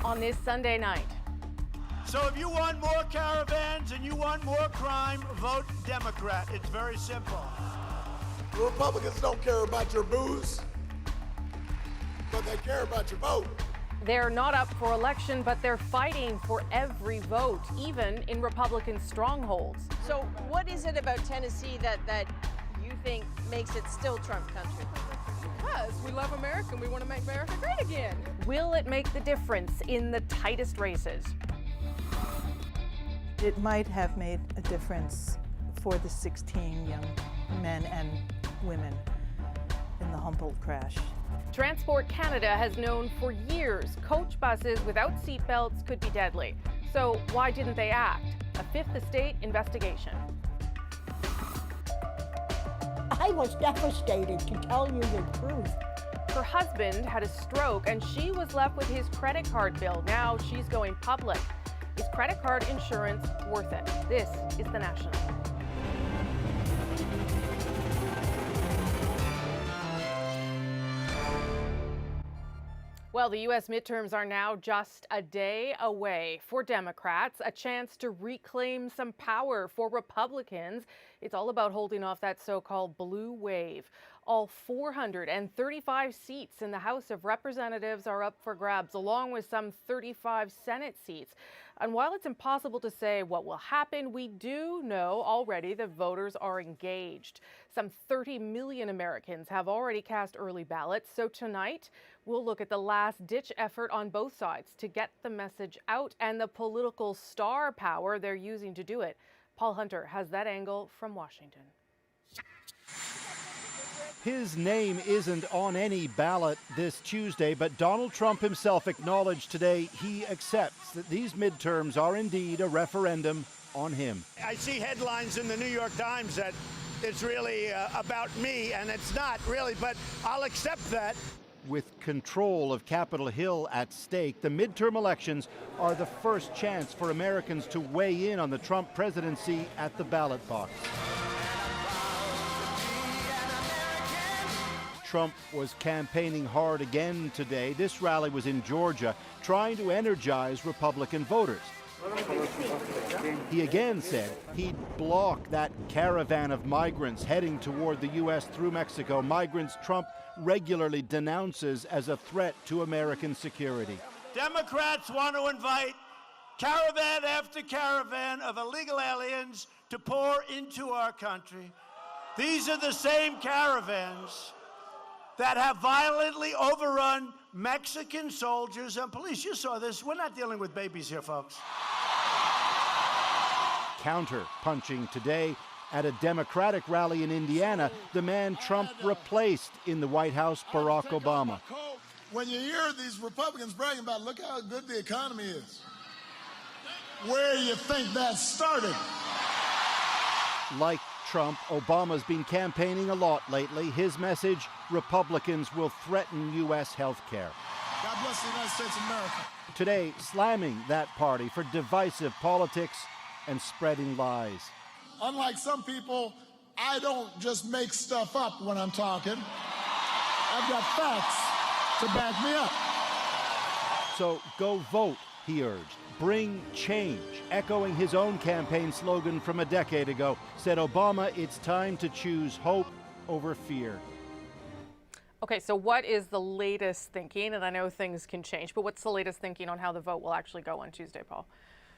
on this Sunday night. So if you want more caravans and you want more crime, vote Democrat. It's very simple. The Republicans don't care about your booze, but they care about your vote. They're not up for election, but they're fighting for every vote, even in Republican strongholds. So what is it about Tennessee that you think makes it still Trump country? Because we love America and we want to make America great again. Will it make the difference in the tightest races? It might have made a difference for the 16 young men and women in the Humboldt crash. Transport Canada has known for years coach buses without seatbelts could be deadly. So why didn't they act? A Fifth Estate investigation. I was devastated, to tell you the truth. Her husband had a stroke and she was left with his credit card bill. Now she's going public. Is credit card insurance worth it? This is The National. Well, the U.S. midterms are now just a day away. For Democrats, a chance to reclaim some power. For Republicans, it's all about holding off that so-called blue wave. All 435 seats in the House of Representatives are up for grabs, along with some 35 Senate seats. And while it's impossible to say what will happen, we do know already that voters are engaged. Some 30 million Americans have already cast early ballots. So tonight, we'll look at the last-ditch effort on both sides to get the message out and the political star power they're using to do it. Paul Hunter has that angle from Washington. His name isn't on any ballot this Tuesday, but Donald Trump himself acknowledged today he accepts that these midterms are indeed a referendum on him. I see headlines in the New York Times that it's really about me, and it's not really, but I'll accept that. With control of Capitol Hill at stake, the midterm elections are the first chance for Americans to weigh in on the Trump presidency at the ballot box. Trump was campaigning hard again today. This rally was in Georgia, trying to energize Republican voters. He again said he'd block that caravan of migrants heading toward the U.S. through Mexico, migrants Trump regularly denounces as a threat to American security. Democrats want to invite caravan after caravan of illegal aliens to pour into our country. These are the same caravans that have violently overrun Mexican soldiers and police. You saw this. We're not dealing with babies here, folks. Counter-punching today at a Democratic rally in Indiana, the man Trump replaced in the White House, Barack Obama. When you hear these Republicans bragging about, look how good the economy is, where do you think that started? Like Trump, Obama's been campaigning a lot lately. His message, Republicans will threaten U.S. health care. God bless the United States of America. Today, slamming that party for divisive politics and spreading lies. Unlike some people, I don't just make stuff up when I'm talking. I've got facts to back me up. So go vote, he urged. Bring change. Echoing his own campaign slogan from a decade ago, said Obama, it's time to choose hope over fear. Okay, so what is the latest thinking? And I know things can change, but what's the latest thinking on how the vote will actually go on Tuesday, Paul?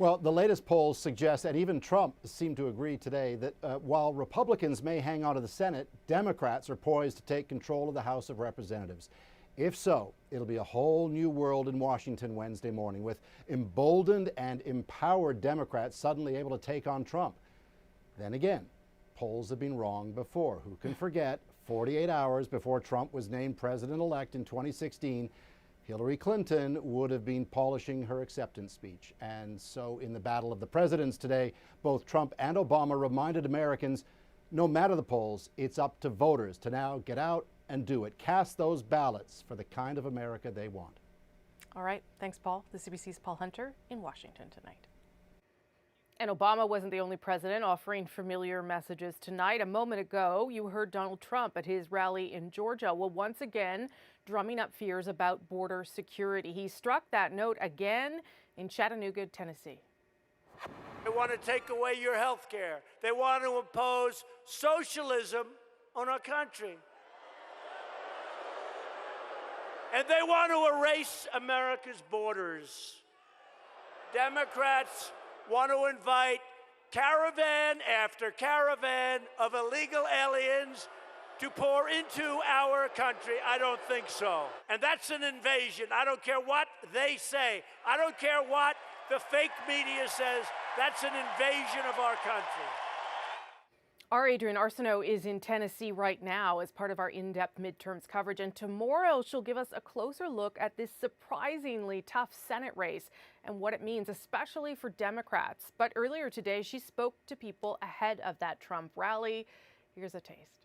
Well, the latest polls suggest, and even Trump seemed to agree today, that while Republicans may hang on to the Senate, Democrats are poised to take control of the House of Representatives. If so, it'll be a whole new world in Washington Wednesday morning, with emboldened and empowered Democrats suddenly able to take on Trump. Then again, polls have been wrong before. Who can forget 48 hours before Trump was named president-elect in 2016, Hillary Clinton would have been polishing her acceptance speech. And so in the battle of the presidents today, both Trump and Obama reminded Americans, no matter the polls, it's up to voters to now get out and do it. Cast those ballots for the kind of America they want. All right. Thanks, Paul. The CBC's Paul Hunter in Washington tonight. And Obama wasn't the only president offering familiar messages tonight. A moment ago, you heard Donald Trump at his rally in Georgia. Well, once again, drumming up fears about border security. He struck that note again in Chattanooga, Tennessee. They want to take away your health care. They want to impose socialism on our country. And they want to erase America's borders. Democrats want to invite caravan after caravan of illegal aliens to pour into our country. I don't think so. And that's an invasion. I don't care what they say. I don't care what the fake media says. That's an invasion of our country. Our Adrienne Arsenault is in Tennessee right now as part of our in-depth midterms coverage, and tomorrow she'll give us a closer look at this surprisingly tough Senate race and what it means, especially for Democrats. But earlier today, she spoke to people ahead of that Trump rally. Here's a taste.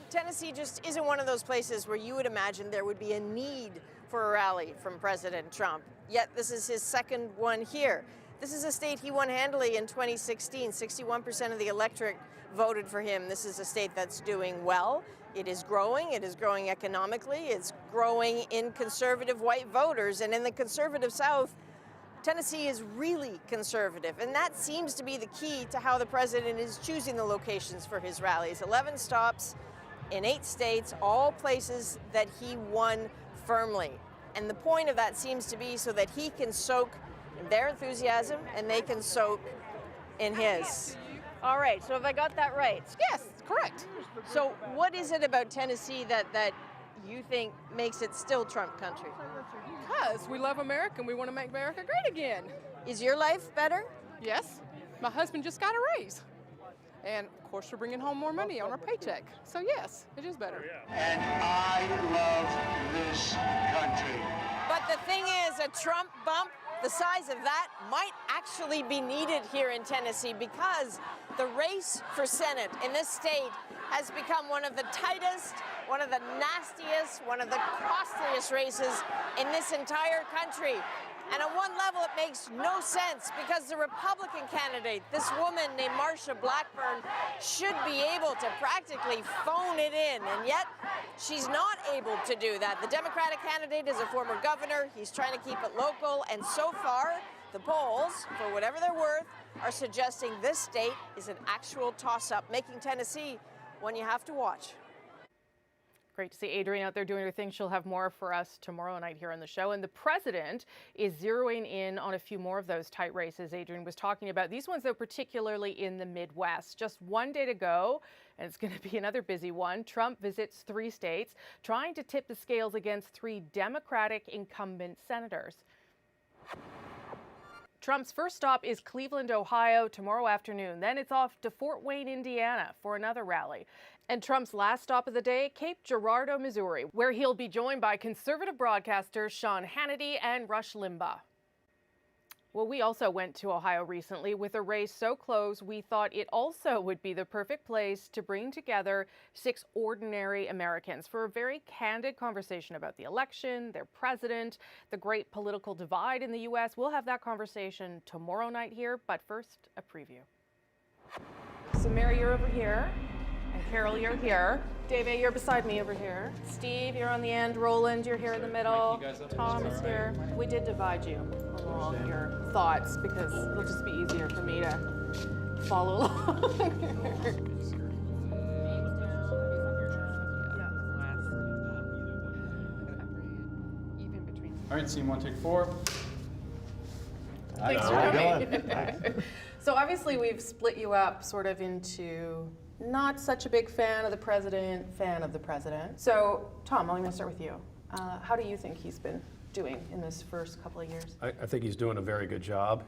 Tennessee just isn't one of those places where you would imagine there would be a need for a rally from President Trump. Yet this is his second one here. This is a state he won handily in 2016. 61% of the electorate voted for him. This is a state that's doing well. It is growing. It is growing economically. It's growing in conservative white voters. And in the conservative South, Tennessee is really conservative. And that seems to be the key to how the president is choosing the locations for his rallies. 11 stops in 8 states, all places that he won firmly. And the point of that seems to be so that he can soak in their enthusiasm and they can soak in his. All right, so have I got that right? Yes, correct. So what is it about Tennessee that you think makes it still Trump country? Because we love America and we want to make America great again. Is your life better? Yes, my husband just got a raise. And of course, we're bringing home more money on our paycheck. So yes, it is better. And I love this country. But the thing is, a Trump bump the size of that might actually be needed here in Tennessee because the race for Senate in this state has become one of the tightest, one of the nastiest, one of the costliest races in this entire country. And on one level, it makes no sense because the Republican candidate, this woman named Marsha Blackburn, should be able to practically phone it in, and yet she's not able to do that. The Democratic candidate is a former governor. He's trying to keep it local, and so far, the polls, for whatever they're worth, are suggesting this state is an actual toss-up, making Tennessee one you have to watch. Great to see Adrienne out there doing her thing. She'll have more for us tomorrow night here on the show. And the president is zeroing in on a few more of those tight races Adrienne was talking about. These ones, though, particularly in the Midwest. Just one day to go, and it's going to be another busy one. Trump visits 3 states, trying to tip the scales against 3 Democratic incumbent senators. Trump's first stop is Cleveland, Ohio, tomorrow afternoon. Then it's off to Fort Wayne, Indiana, for another rally. And Trump's last stop of the day, Cape Girardeau, Missouri, where he'll be joined by conservative broadcasters Sean Hannity and Rush Limbaugh. Well, we also went to Ohio recently with a race so close we thought it also would be the perfect place to bring together 6 ordinary Americans for a very candid conversation about the election, their president, the great political divide in the U.S. We'll have that conversation tomorrow night here, but first, a preview. So Mary, you're over here. And Carol, you're here. David, you're beside me over here. Steve, you're on the end. Roland, you're here in the middle. Tom is here. We did divide you along your thoughts because it'll just be easier for me to follow along. All right, scene 1, take 4. Thanks for coming. So obviously we've split you up sort of into not such a big fan of the president, fan of the president. So, Tom, I'm going to start with you. How do you think he's been doing in this first couple of years? I think he's doing a very good job.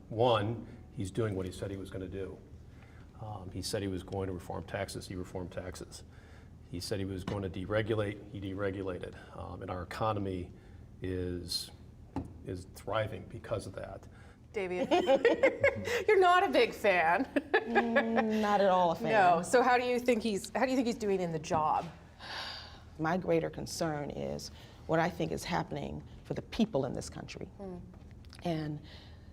One, he's doing what he said he was going to do. He said he was going to reform taxes. He reformed taxes. He said he was going to deregulate. He deregulated. And our economy is thriving because of that. David, you're not a big fan. Not at all a fan. No. So how do you think he's doing in the job? My greater concern is what I think is happening for the people in this country. And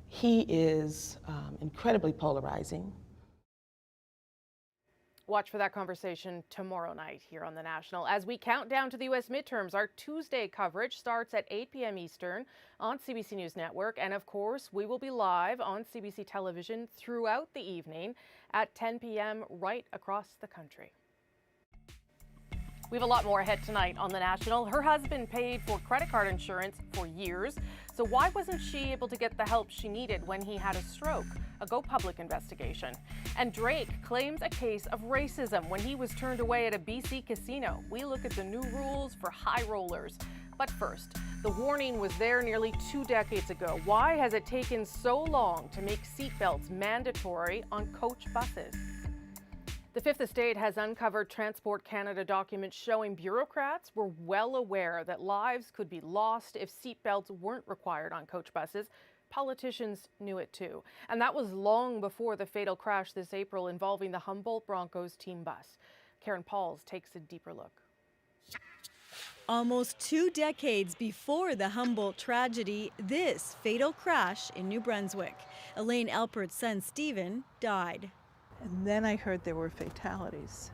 He is incredibly polarizing. Watch for that conversation tomorrow night here on The National. As we count down to the U.S. midterms, our Tuesday coverage starts at 8 p.m. Eastern on CBC News Network. And of course, we will be live on CBC Television throughout the evening at 10 p.m. right across the country. We have a lot more ahead tonight on The National. Her husband paid for credit card insurance for years. So why wasn't she able to get the help she needed when he had a stroke? A Go Public investigation. And Drake claims a case of racism when he was turned away at a BC casino. We look at the new rules for high rollers. But first, the warning was there nearly 2 decades ago. Why has it taken so long to make seatbelts mandatory on coach buses? The Fifth Estate has uncovered Transport Canada documents showing bureaucrats were well aware that lives could be lost if seatbelts weren't required on coach buses. Politicians knew it too. And that was long before the fatal crash this April involving the Humboldt Broncos team bus. Karen Pauls takes a deeper look. Almost 2 decades before the Humboldt tragedy, this fatal crash in New Brunswick. Elaine Alpert's son Stephen died. And then I heard there were fatalities.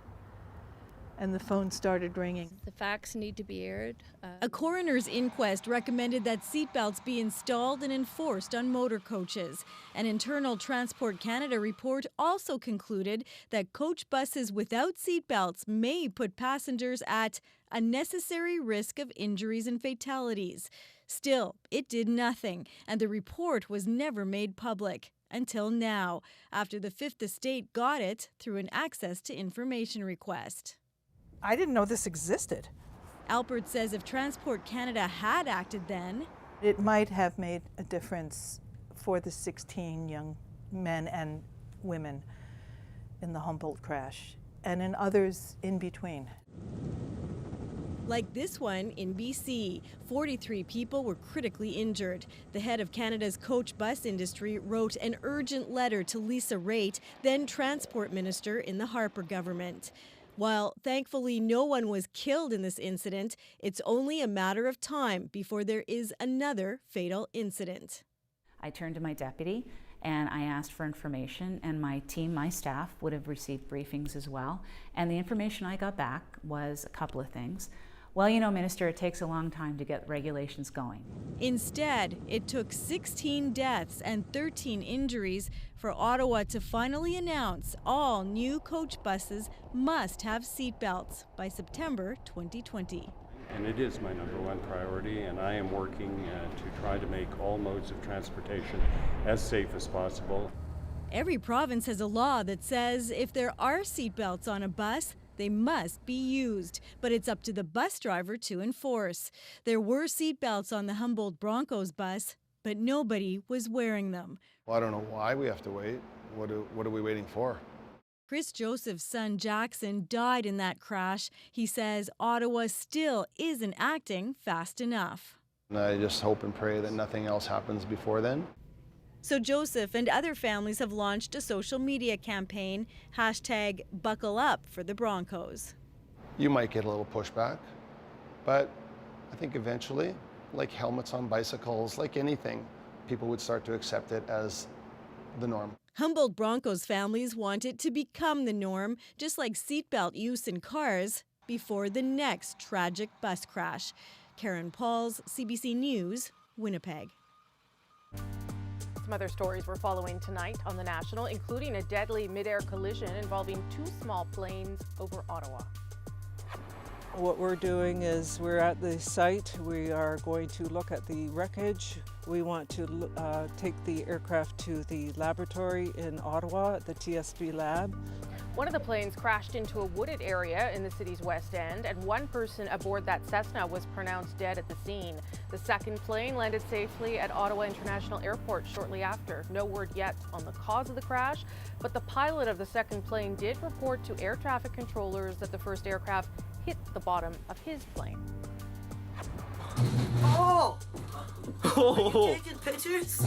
And the phone started ringing. The facts need to be aired. A coroner's inquest recommended that seatbelts be installed and enforced on motor coaches. An internal Transport Canada report also concluded that coach buses without seatbelts may put passengers at unnecessary risk of injuries and fatalities. Still, it did nothing, and the report was never made public. Until now, after the Fifth Estate got it through an access to information request. I didn't know this existed. Alpert says if Transport Canada had acted then, it might have made a difference for the 16 young men and women in the Humboldt crash, and in others in between. Like this one in BC, 43 people were critically injured. The head of Canada's coach bus industry wrote an urgent letter to Lisa Raitt, then Transport Minister in the Harper government. While thankfully no one was killed in this incident, it's only a matter of time before there is another fatal incident. I turned to my deputy and I asked for information, and my team, my staff, would have received briefings as well. And the information I got back was a couple of things. Well, you know, Minister, it takes a long time to get regulations going. Instead, it took 16 deaths and 13 injuries for Ottawa to finally announce all new coach buses must have seatbelts by September 2020. And it is my #1 priority, and I am working to try to make all modes of transportation as safe as possible. Every province has a law that says if there are seatbelts on a bus, they must be used, but it's up to the bus driver to enforce. There were seatbelts on the Humboldt Broncos bus, but nobody was wearing them. Well, I don't know why we have to wait. What are we waiting for? Chris Joseph's son Jackson died in that crash. He says Ottawa still isn't acting fast enough. And I just hope and pray that nothing else happens before then. So Joseph and other families have launched a social media campaign, #BuckleUp for the Broncos. You might get a little pushback, but I think eventually, like helmets on bicycles, like anything, people would start to accept it as the norm. Humboldt Broncos families want it to become the norm, just like seatbelt use in cars before the next tragic bus crash. Karen Pauls, CBC News, Winnipeg. Some other stories we're following tonight on The National, including a deadly mid-air collision involving 2 small planes over Ottawa. What we're doing is we're at the site. We are going to look at the wreckage. We want to take the aircraft to the laboratory in Ottawa, the TSB lab. One of the planes crashed into a wooded area in the city's west end, and one person aboard that Cessna was pronounced dead at the scene. The second plane landed safely at Ottawa International Airport shortly after. No word yet on the cause of the crash, but the pilot of the second plane did report to air traffic controllers that the first aircraft hit the bottom of his plane. Oh! Are you taking pictures?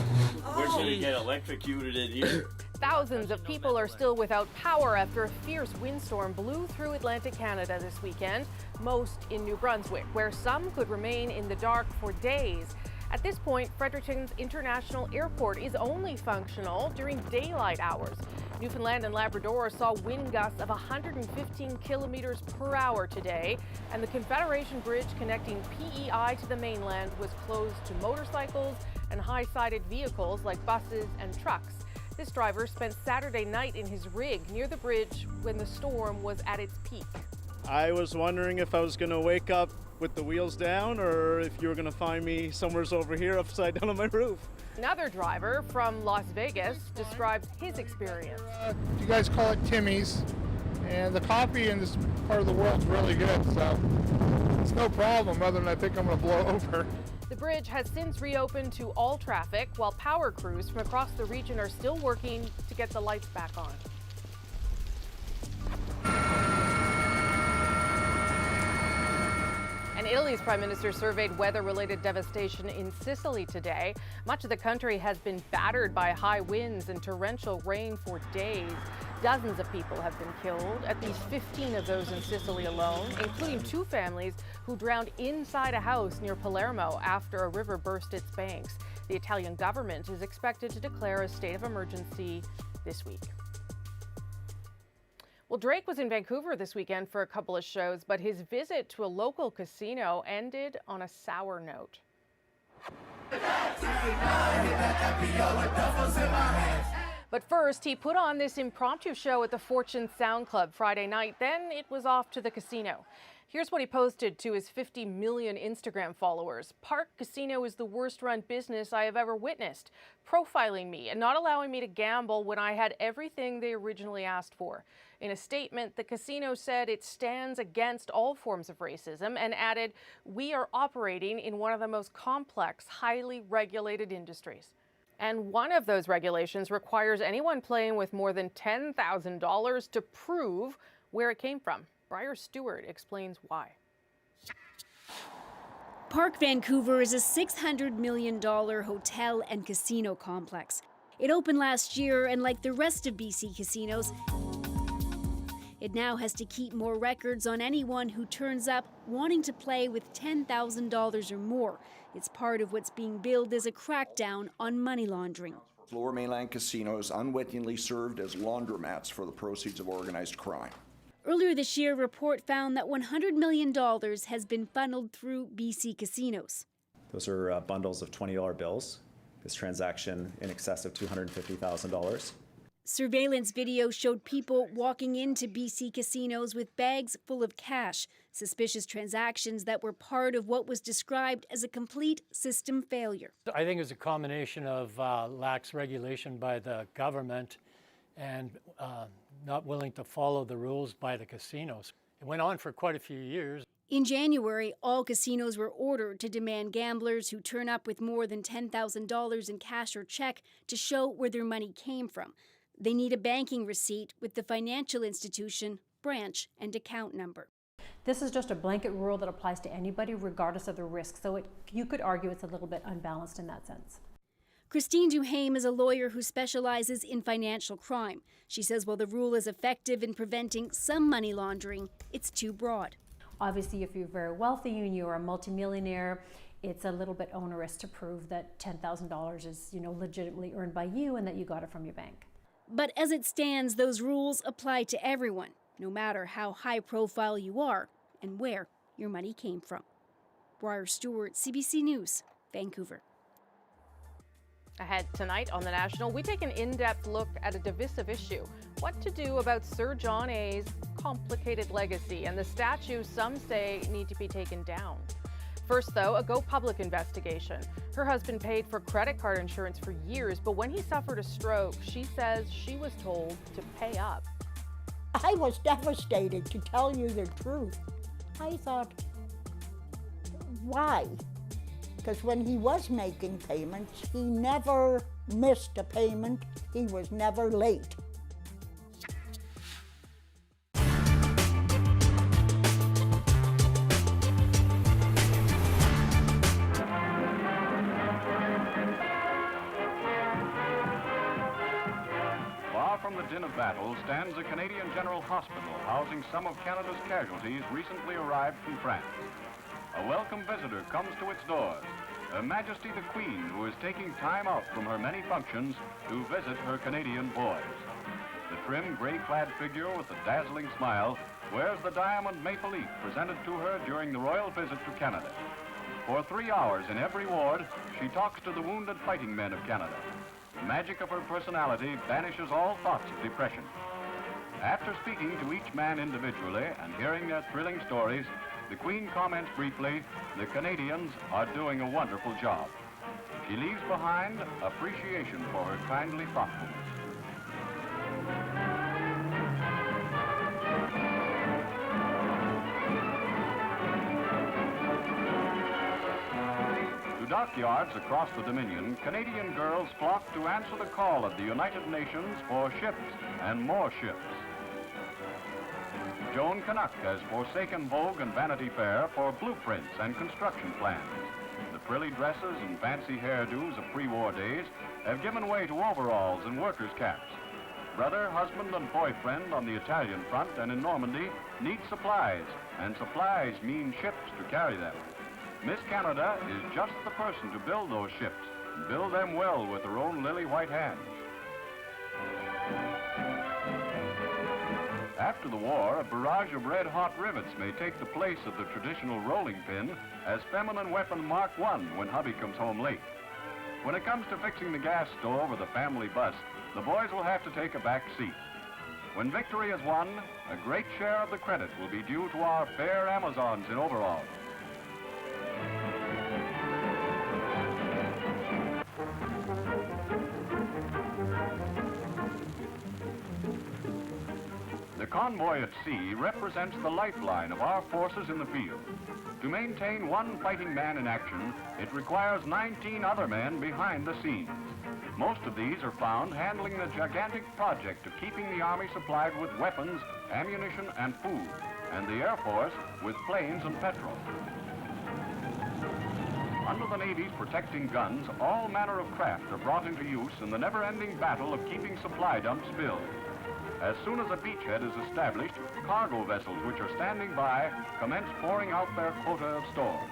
We're going to get electrocuted in here. Thousands of people are still without power after a fierce windstorm blew through Atlantic Canada this weekend, most in New Brunswick, where some could remain in the dark for days. At this point, Fredericton's International Airport is only functional during daylight hours. Newfoundland and Labrador saw wind gusts of 115 kilometers per hour today, and the Confederation Bridge connecting PEI to the mainland was closed to motorcycles and high-sided vehicles like buses and trucks. This driver spent Saturday night in his rig near the bridge when the storm was at its peak. I was wondering if I was going to wake up with the wheels down or if you were going to find me somewhere over here upside down on my roof. Another driver from Las Vegas describes his experience. You guys call it Timmy's, and the coffee in this part of the world is really good, so it's no problem other than I think I'm going to blow over. The bridge has since reopened to all traffic, while power crews from across the region are still working to get the lights back on. And Italy's prime minister surveyed weather-related devastation in Sicily today. Much of the country has been battered by high winds and torrential rain for days. Dozens of people have been killed, at least 15 of those in Sicily alone, including 2 families who drowned inside a house near Palermo after a river burst its banks. The Italian government is expected to declare a state of emergency this week. Well, Drake was in Vancouver this weekend for a couple of shows, but his visit to a local casino ended on a sour note. But first, he put on this impromptu show at the Fortune Sound Club Friday night. Then it was off to the casino. Here's what he posted to his 50 million Instagram followers. Park Casino is the worst run business I have ever witnessed, profiling me and not allowing me to gamble when I had everything they originally asked for. In a statement, the casino said it stands against all forms of racism and added, "We are operating in one of the most complex, highly regulated industries." And one of those regulations requires anyone playing with more than $10,000 to prove where it came from. Briar Stewart explains why. Park Vancouver is a $600 million hotel and casino complex. It opened last year, and like the rest of BC casinos, it now has to keep more records on anyone who turns up wanting to play with $10,000 or more. It's part of what's being billed as a crackdown on money laundering. Lower Mainland casinos unwittingly served as laundromats for the proceeds of organized crime. Earlier this year, a report found that $100 million has been funneled through BC casinos. Those are bundles of $20 bills. This transaction in excess of $250,000. Surveillance video showed people walking into BC casinos with bags full of cash, suspicious transactions that were part of what was described as a complete system failure. I think it was a combination of lax regulation by the government and not willing to follow the rules by the casinos. It went on for quite a few years. In January, all casinos were ordered to demand gamblers who turn up with more than $10,000 in cash or check to show where their money came from. They need a banking receipt with the financial institution, branch, and account number. This is just a blanket rule that applies to anybody regardless of the risk, so you could argue it's a little bit unbalanced in that sense. Christine Duhaime is a lawyer who specializes in financial crime. She says while the rule is effective in preventing some money laundering, it's too broad. Obviously, if you're very wealthy and you're a multimillionaire, it's a little bit onerous to prove that $10,000 is, legitimately earned by you and that you got it from your bank. But as it stands, those rules apply to everyone, no matter how high profile you are and where your money came from. Briar Stewart, CBC News, Vancouver. Ahead tonight on The National, we take an in-depth look at a divisive issue. What to do about Sir John A.'s complicated legacy and the statues some say need to be taken down. First, though, a Go Public investigation. Her husband paid for credit card insurance for years, but when he suffered a stroke, she says she was told to pay up. I was devastated, to tell you the truth. I thought, why? Because when he was making payments, he never missed a payment. He was never late. Far from the din of battle stands a Canadian General Hospital housing some of Canada's casualties recently arrived from France. A welcome visitor comes to its doors. Her Majesty the Queen, who is taking time out from her many functions to visit her Canadian boys. The trim, gray-clad figure with a dazzling smile wears the diamond maple leaf presented to her during the royal visit to Canada. For 3 hours in every ward, she talks to the wounded fighting men of Canada. The magic of her personality banishes all thoughts of depression. After speaking to each man individually and hearing their thrilling stories, the Queen comments briefly, "The Canadians are doing a wonderful job." She leaves behind appreciation for her kindly thoughtfulness. To dockyards across the Dominion, Canadian girls flock to answer the call of the United Nations for ships and more ships. Joan Canuck has forsaken Vogue and Vanity Fair for blueprints and construction plans. The frilly dresses and fancy hairdos of pre-war days have given way to overalls and workers' caps. Brother, husband, and boyfriend on the Italian front and in Normandy need supplies, and supplies mean ships to carry them. Miss Canada is just the person to build those ships, and build them well with her own lily-white hands. After the war, a barrage of red-hot rivets may take the place of the traditional rolling pin as feminine weapon Mark I when hubby comes home late. When it comes to fixing the gas stove or the family bus, the boys will have to take a back seat. When victory is won, a great share of the credit will be due to our fair Amazons in overalls. The convoy at sea represents the lifeline of our forces in the field. To maintain one fighting man in action, it requires 19 other men behind the scenes. Most of these are found handling the gigantic project of keeping the Army supplied with weapons, ammunition, and food, and the Air Force with planes and petrol. Under the Navy's protecting guns, all manner of craft are brought into use in the never-ending battle of keeping supply dumps filled. As soon as a beachhead is established, cargo vessels which are standing by commence pouring out their quota of stores.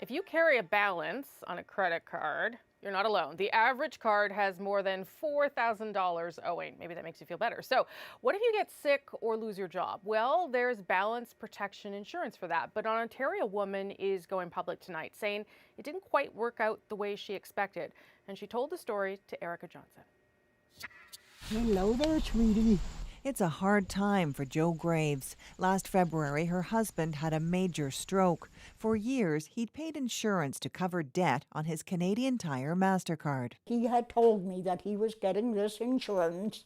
If you carry a balance on a credit card, you're not alone. The average card has more than $4,000 owing. Maybe that makes you feel better. So what if you get sick or lose your job? Well, there's balance protection insurance for that. But an Ontario woman is going public tonight saying it didn't quite work out the way she expected. And she told the story to Erica Johnson. Hello there, sweetie. It's a hard time for Jo Graves. Last February, her husband had a major stroke. For years, he'd paid insurance to cover debt on his Canadian Tire MasterCard. He had told me that he was getting this insurance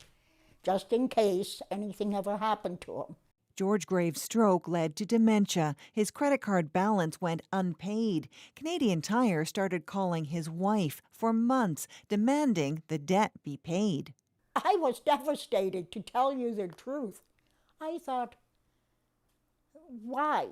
just in case anything ever happened to him. George Graves' stroke led to dementia. His credit card balance went unpaid. Canadian Tire started calling his wife for months, demanding the debt be paid. I was devastated, to tell you the truth. I thought, why?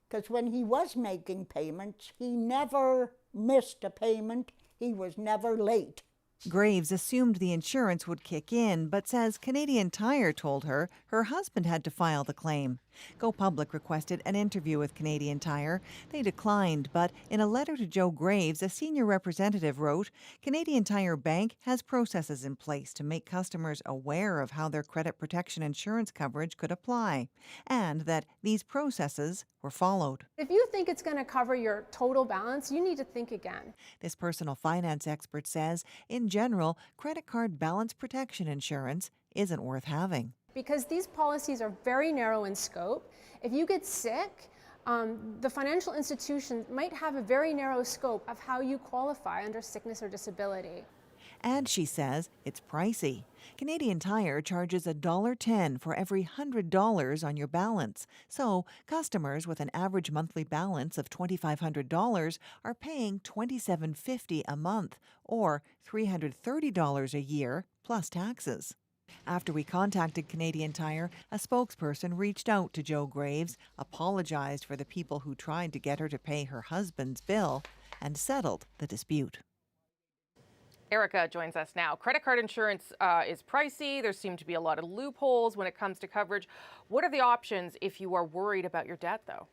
Because when he was making payments, he never missed a payment. He was never late. Graves assumed the insurance would kick in, but says Canadian Tire told her her husband had to file the claim. Go Public requested an interview with Canadian Tire. They declined, but in a letter to Jo Graves, a senior representative wrote, Canadian Tire Bank has processes in place to make customers aware of how their credit protection insurance coverage could apply, and that these processes were followed. If you think it's going to cover your total balance, you need to think again. This personal finance expert says, in general, credit card balance protection insurance isn't worth having. Because these policies are very narrow in scope. If you get sick, the financial institution might have a very narrow scope of how you qualify under sickness or disability. And she says it's pricey. Canadian Tire charges $1.10 for every $100 on your balance. So customers with an average monthly balance of $2,500 are paying $27.50 a month, or $330 a year plus taxes. After we contacted Canadian Tire, a spokesperson reached out to Jo Graves, apologized for the people who tried to get her to pay her husband's bill, and settled the dispute. Erica joins us now. Credit card insurance is pricey. There seem to be a lot of loopholes when it comes to coverage. What are the options if you are worried about your debt, though?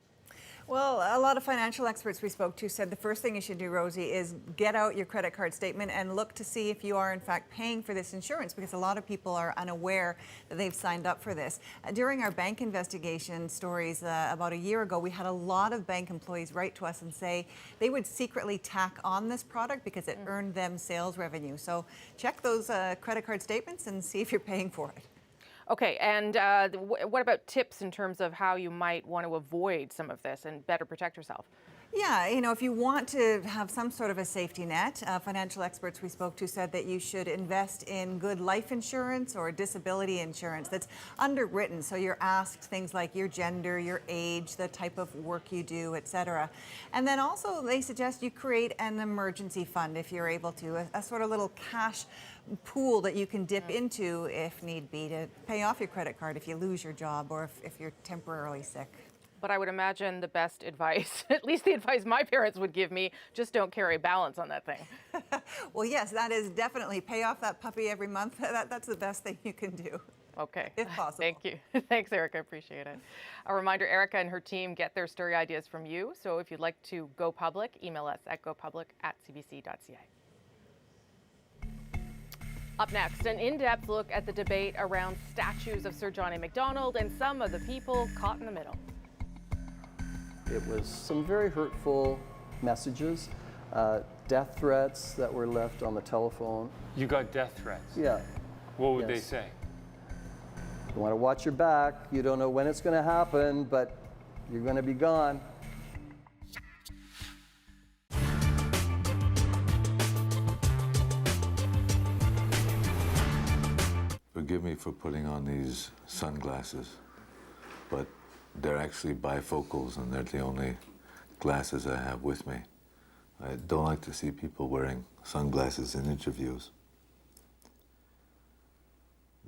Well, a lot of financial experts we spoke to said the first thing you should do, Rosie, is get out your credit card statement and look to see if you are in fact paying for this insurance, because a lot of people are unaware that they've signed up for this. During our bank investigation stories about a year ago, we had a lot of bank employees write to us and say they would secretly tack on this product because it earned them sales revenue. So check those credit card statements and see if you're paying for it. Okay, and what about tips in terms of how you might want to avoid some of this and better protect yourself? Yeah, you know, if you want to have some sort of a safety net, financial experts we spoke to said that you should invest in good life insurance or disability insurance that's underwritten. So you're asked things like your gender, your age, the type of work you do, etc. And then also they suggest you create an emergency fund if you're able to, a sort of little cash pool that you can dip into if need be to pay off your credit card if you lose your job or if you're temporarily sick. But I would imagine the best advice, at least the advice my parents would give me, just don't carry balance on that thing. Well, yes, that is definitely pay off that puppy every month. That's the best thing you can do. Okay. If possible. Thank you. Thanks, Erica. Appreciate it. A reminder, Erica and her team get their story ideas from you. So if you'd like to go public, email us at gopublic@cbc.ca. Up next, an in-depth look at the debate around statues of Sir John A. Macdonald and some of the people caught in the middle. It was some very hurtful messages, death threats that were left on the telephone. You got death threats? Yeah. What would they say? You want to watch your back. You don't know when it's going to happen, but you're going to be gone. Forgive me for putting on these sunglasses, but they're actually bifocals and they're the only glasses I have with me. I don't like to see people wearing sunglasses in interviews.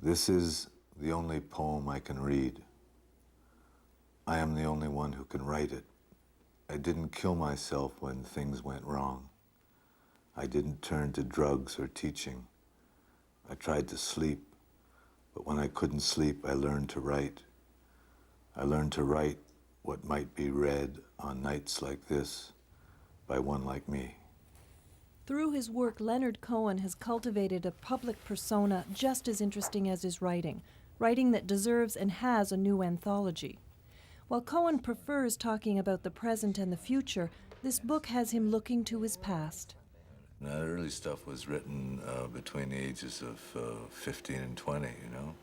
This is the only poem I can read. I am the only one who can write it. I didn't kill myself when things went wrong. I didn't turn to drugs or teaching. I tried to sleep. But when I couldn't sleep, I learned to write. I learned to write what might be read on nights like this by one like me. Through his work, Leonard Cohen has cultivated a public persona just as interesting as his writing that deserves and has a new anthology. While Cohen prefers talking about the present and the future, this book has him looking to his past. Now, the early stuff was written between the ages of 15 and 20, you know.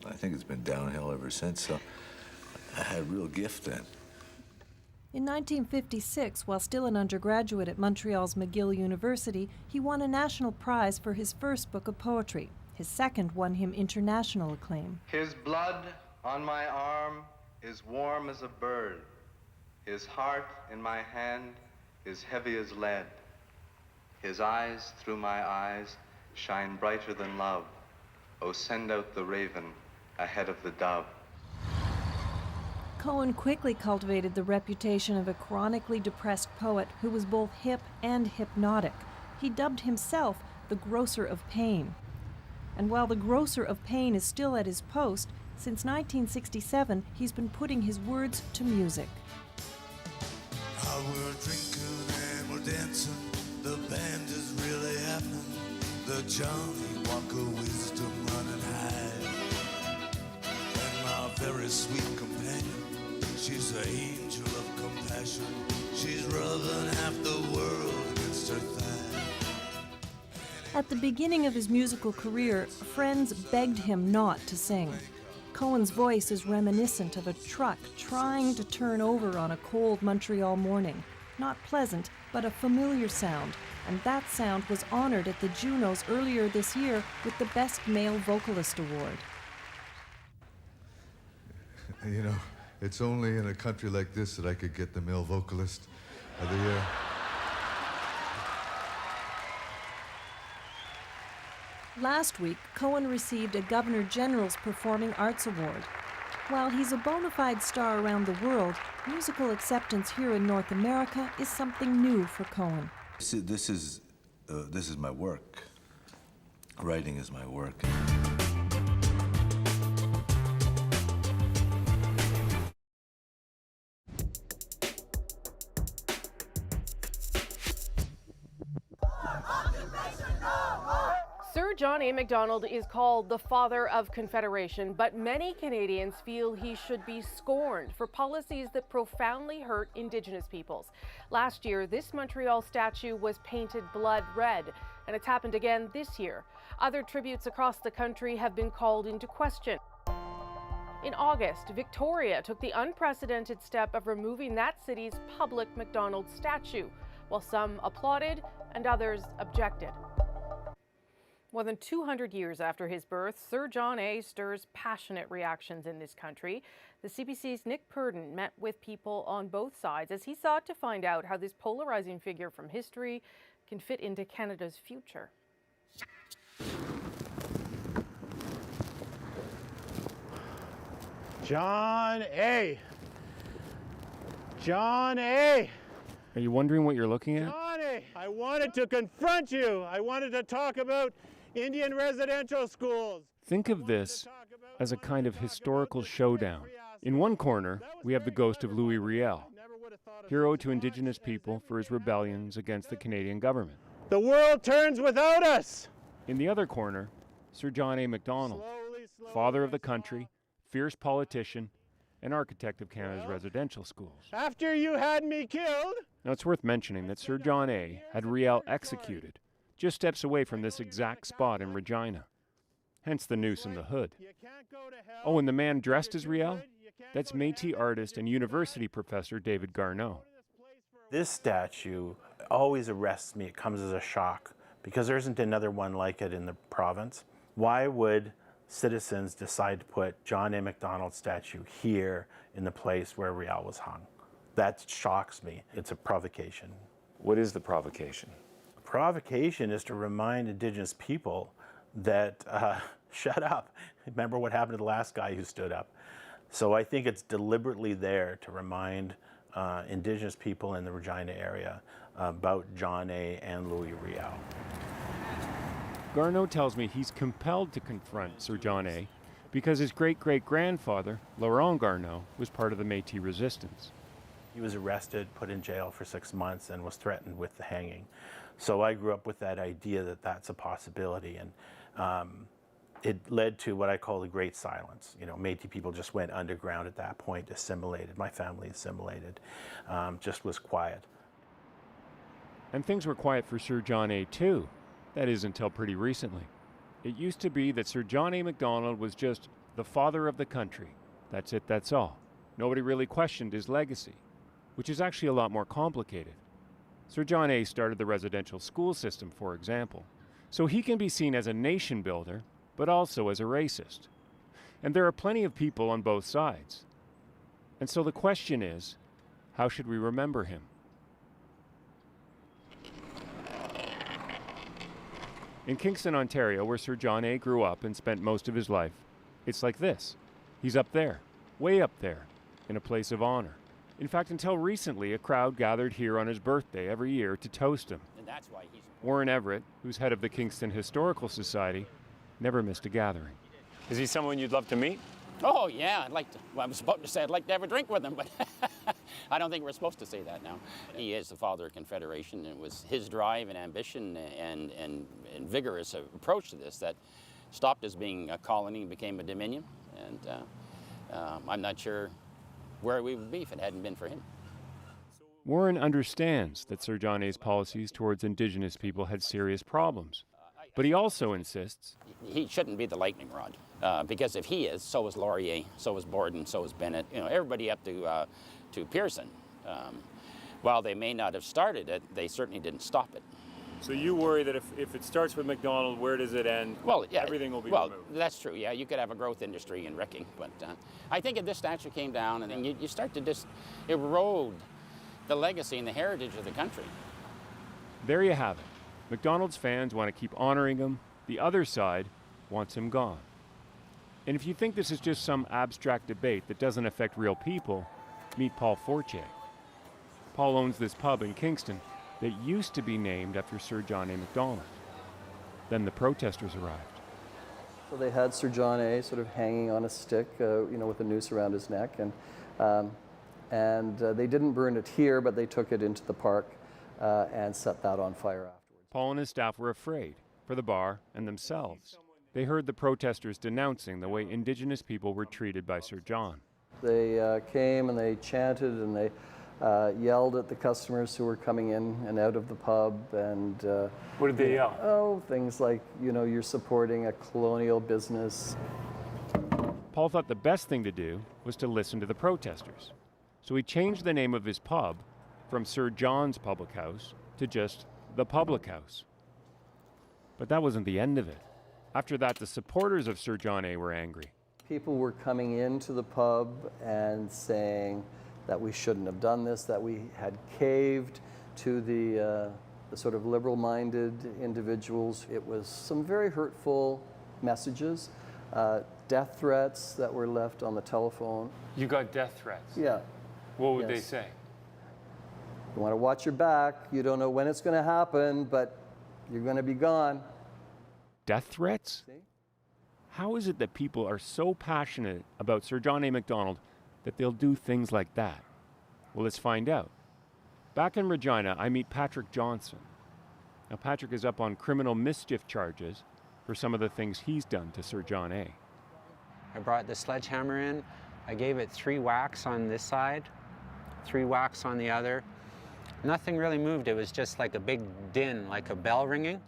I think it's been downhill ever since, so I had a real gift then. In 1956, while still an undergraduate at Montreal's McGill University, he won a national prize for his first book of poetry. His second won him international acclaim. His blood on my arm is warm as a bird. His heart in my hand is heavy as lead. His eyes through my eyes shine brighter than love. Oh, send out the raven ahead of the dove. Cohen quickly cultivated the reputation of a chronically depressed poet who was both hip and hypnotic. He dubbed himself the Grocer of Pain. And while the Grocer of Pain is still at his post, since 1967, he's been putting his words to music. We're drinking and we're dancing. The band is really happening. The Johnny Walker wisdom running high. And my very sweet companion, she's an angel of compassion. She's rubbing half the world against her thigh. At the beginning of his musical career, friends begged him not to sing. Cohen's voice is reminiscent of a truck trying to turn over on a cold Montreal morning. Not pleasant, but a familiar sound, and that sound was honored at the Junos earlier this year with the Best Male Vocalist Award. You know, it's only in a country like this that I could get the Male Vocalist of the Year. Last week, Cohen received a Governor General's Performing Arts Award. While he's a bona fide star around the world, musical acceptance here in North America is something new for Cohen. This is my work. Writing is my work. Sir John A. Macdonald is called the father of Confederation, but many Canadians feel he should be scorned for policies that profoundly hurt Indigenous peoples. Last year, this Montreal statue was painted blood red, and it's happened again this year. Other tributes across the country have been called into question. In August, Victoria took the unprecedented step of removing that city's public Macdonald statue, while some applauded and others objected. More than 200 years after his birth, Sir John A. stirs passionate reactions in this country. The CBC's Nick Purdon met with people on both sides as he sought to find out how this polarizing figure from history can fit into Canada's future. John A. John A. Are you wondering what you're looking at? John A. I wanted to confront you. I wanted to talk about Indian residential schools. Think of this as a kind of historical showdown. In one corner, we have the ghost of Louis Riel, hero to Indigenous people for his rebellions against the Canadian government. The world turns without us. In the other corner, Sir John A. Macdonald, father of the country, fierce politician, and architect of Canada's residential schools. After you had me killed. Now, it's worth mentioning that Sir John A. had Riel executed just steps away from this exact spot in Regina, hence the noose in the hood. Oh, and the man dressed as Riel? That's Métis artist and university professor David Garneau. This statue always arrests me. It comes as a shock because there isn't another one like it in the province. Why would citizens decide to put John A. Macdonald's statue here in the place where Riel was hung? That shocks me. It's a provocation. What is the provocation? Provocation is to remind Indigenous people that shut up. Remember what happened to the last guy who stood up. So I think it's deliberately there to remind Indigenous people in the Regina area about John A. and Louis Riel. Garneau tells me he's compelled to confront Sir John A. because his great-great-grandfather, Laurent Garneau, was part of the Métis resistance. He was arrested, put in jail for 6 months, and was threatened with the hanging. So I grew up with that idea that that's a possibility, and it led to what I call the Great Silence. You know, Métis people just went underground at that point, assimilated. My family assimilated, just was quiet. And things were quiet for Sir John A. too. That is, until pretty recently. It used to be that Sir John A. Macdonald was just the father of the country. That's it, that's all. Nobody really questioned his legacy, which is actually a lot more complicated. Sir John A. started the residential school system, for example, so he can be seen as a nation builder, but also as a racist. And there are plenty of people on both sides. And so the question is, how should we remember him? In Kingston, Ontario, where Sir John A. grew up and spent most of his life, it's like this. He's up there, way up there, in a place of honor. In fact, until recently, a crowd gathered here on his birthday every year to toast him. And that's why he's... Warren Everett, who's head of the Kingston Historical Society, never missed a gathering. Is he someone you'd love to meet? Oh, yeah, I'd like to. Well, I was about to say I'd like to have a drink with him, but I don't think we're supposed to say that now. He is the father of Confederation, and it was his drive and ambition and vigorous approach to this that stopped us being a colony and became a dominion. And I'm not sure where we would be if it hadn't been for him. Warren understands that Sir John A.'s policies towards Indigenous people had serious problems, but he also insists he shouldn't be the lightning rod, because if he is, so is Laurier, so is Borden, so is Bennett. You know, everybody up to Pearson. While they may not have started it, they certainly didn't stop it. So you worry that if it starts with Macdonald, where does it end? Well, yeah, everything will be well, removed. That's true. Yeah, you could have a growth industry in wrecking, but I think if this statue came down and then you start to just erode the legacy and the heritage of the country. There you have it. Macdonald's fans want to keep honoring him, The other side wants him gone. And if you think this is just some abstract debate that doesn't affect real people, meet Paul Fortier. Paul owns this pub in Kingston that used to be named after Sir John A. Macdonald. Then the protesters arrived. So they had Sir John A. sort of hanging on a stick, with a noose around his neck, and they didn't burn it here, but they took it into the park and set that on fire afterwards. Paul and his staff were afraid for the bar and themselves. They heard the protesters denouncing the way Indigenous people were treated by Sir John. They came and they chanted and they yelled at the customers who were coming in and out of the pub. And what did they yell? Oh, things like, you're supporting a colonial business. Paul thought the best thing to do was to listen to the protesters. So he changed the name of his pub from Sir John's Public House to just the Public House. But that wasn't the end of it. After that, the supporters of Sir John A. were angry. People were coming into the pub and saying that we shouldn't have done this, that we had caved to the sort of liberal-minded individuals. It was some very hurtful messages, death threats that were left on the telephone. You got death threats? Yeah. What would they say? You want to watch your back. You don't know when it's going to happen, but you're going to be gone. Death threats? How is it that people are so passionate about Sir John A. Macdonald that they'll do things like that? Well, let's find out. Back in Regina, I meet Patrick Johnson. Now, Patrick is up on criminal mischief charges for some of the things he's done to Sir John A. I brought the sledgehammer in. I gave it 3 whacks on this side, 3 whacks on the other. Nothing really moved. It was just like a big din, like a bell ringing.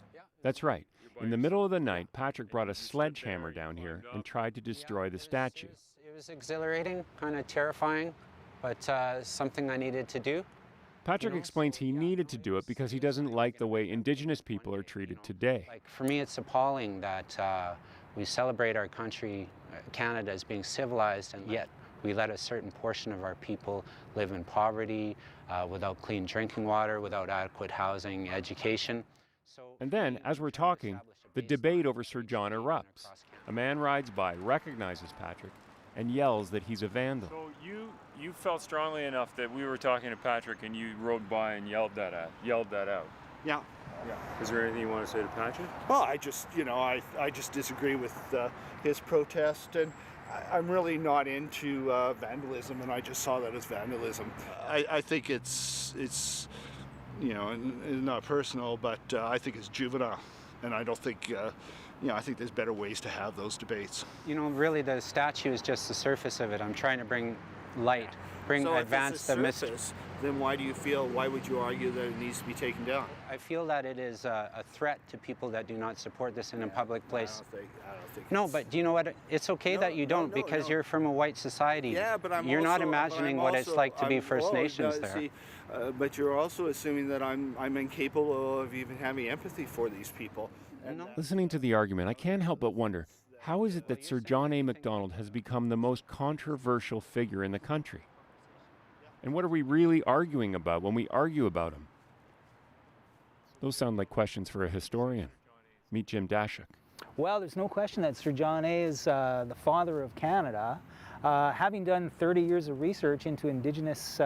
That's right. In the middle of the night, Patrick brought a sledgehammer down here and tried to destroy the statue. It was exhilarating, kind of terrifying, but something I needed to do. Patrick explains he needed to do it because he doesn't like the way Indigenous people are treated today. For me, it's appalling that we celebrate our country, Canada, as being civilized, and yet we let a certain portion of our people live in poverty, without clean drinking water, without adequate housing, education. And then, as we're talking, the debate over Sir John erupts. A man rides by, recognizes Patrick, and yells that he's a vandal. So you felt strongly enough that we were talking to Patrick and you rode by and yelled that out. Yeah. Is there anything you want to say to Patrick? Well, I just disagree with his protest, and I'm really not into vandalism, and I just saw that as vandalism. I think it's not personal, but I think it's juvenile, and I don't think, I think there's better ways to have those debates. Really the statue is just the surface of it. I'm trying to bring light, advance the message. Then why would you argue that it needs to be taken down? I feel that it is a threat to people that do not support this in a public place. I don't think No, but do you know what? It's okay that you don't because you're from a white society. Yeah, but you're not imagining what it's like to be First Nations there. See, but you're also assuming that I'm incapable of even having empathy for these people. Listening to the argument, I can't help but wonder, how is it that Sir John A. Macdonald has become the most controversial figure in the country? And what are we really arguing about when we argue about him? Those sound like questions for a historian. Meet Jim Dashuk. Well, there's no question that Sir John A. is the father of Canada. Having done 30 years of research into Indigenous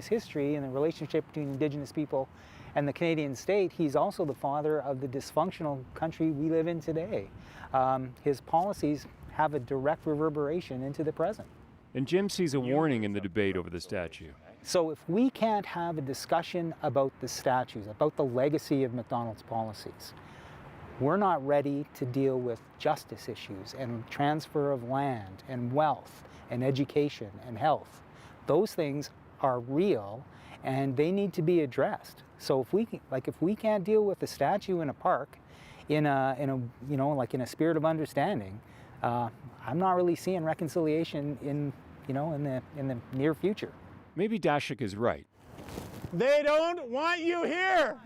history and the relationship between Indigenous people and the Canadian state, he's also the father of the dysfunctional country we live in today. His policies have a direct reverberation into the present. And Jim sees a warning in the debate over the statue. So if we can't have a discussion about the statues, about the legacy of Macdonald's policies, we're not ready to deal with justice issues and transfer of land and wealth and education and health. Those things are real and they need to be addressed. So if we can't deal with the statue in a park in a spirit of understanding, I'm not really seeing reconciliation in the near future. Maybe Dashuk is right. They don't want you here!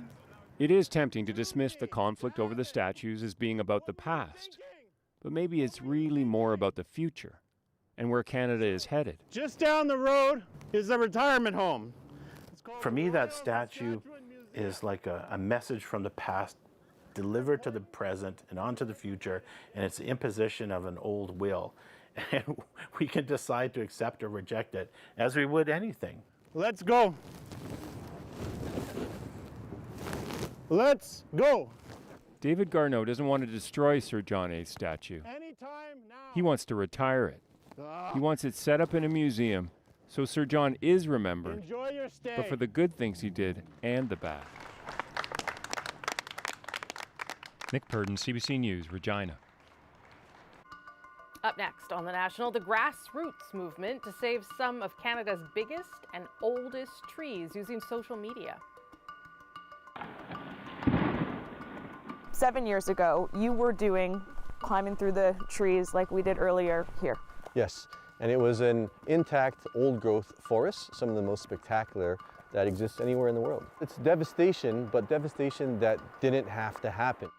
It is tempting to dismiss the conflict over the statues as being about the past, but maybe it's really more about the future and where Canada is headed. Just down the road is the retirement home. For me, that statue is like a message from the past delivered to the present and onto the future, and it's the imposition of an old will. And we can decide to accept or reject it as we would anything. Let's go. Let's go. David Garneau doesn't want to destroy Sir John A.'s statue. Anytime now. He wants to retire it. He wants it set up in a museum so Sir John is remembered, Enjoy your stay. but for the good things he did and the bad. Nick Purdon, CBC News, Regina. Up next on The National, the grassroots movement to save some of Canada's biggest and oldest trees using social media. 7 years ago, you were climbing through the trees like we did earlier here. Yes, and it was an intact old-growth forest, some of the most spectacular that exists anywhere in the world. It's devastation, but devastation that didn't have to happen.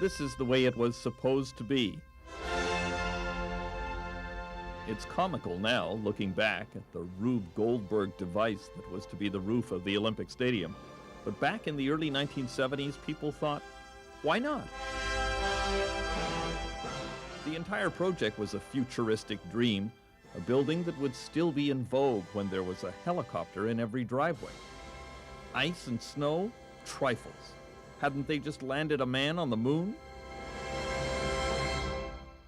This is the way it was supposed to be. It's comical now, looking back at the Rube Goldberg device that was to be the roof of the Olympic Stadium. But back in the early 1970s, people thought, why not? The entire project was a futuristic dream, a building that would still be in vogue when there was a helicopter in every driveway. Ice and snow? Trifles. Hadn't they just landed a man on the moon?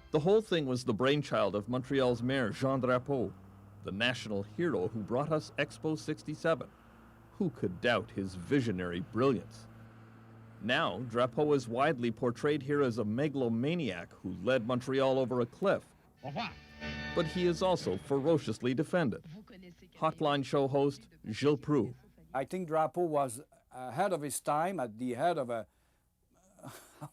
The whole thing was the brainchild of Montreal's mayor, Jean Drapeau, the national hero who brought us Expo 67. Who could doubt his visionary brilliance? Now, Drapeau is widely portrayed here as a megalomaniac who led Montreal over a cliff. But he is also ferociously defended. Hotline show host Gilles Proulx. I think Drapeau was ahead of his time at the head of I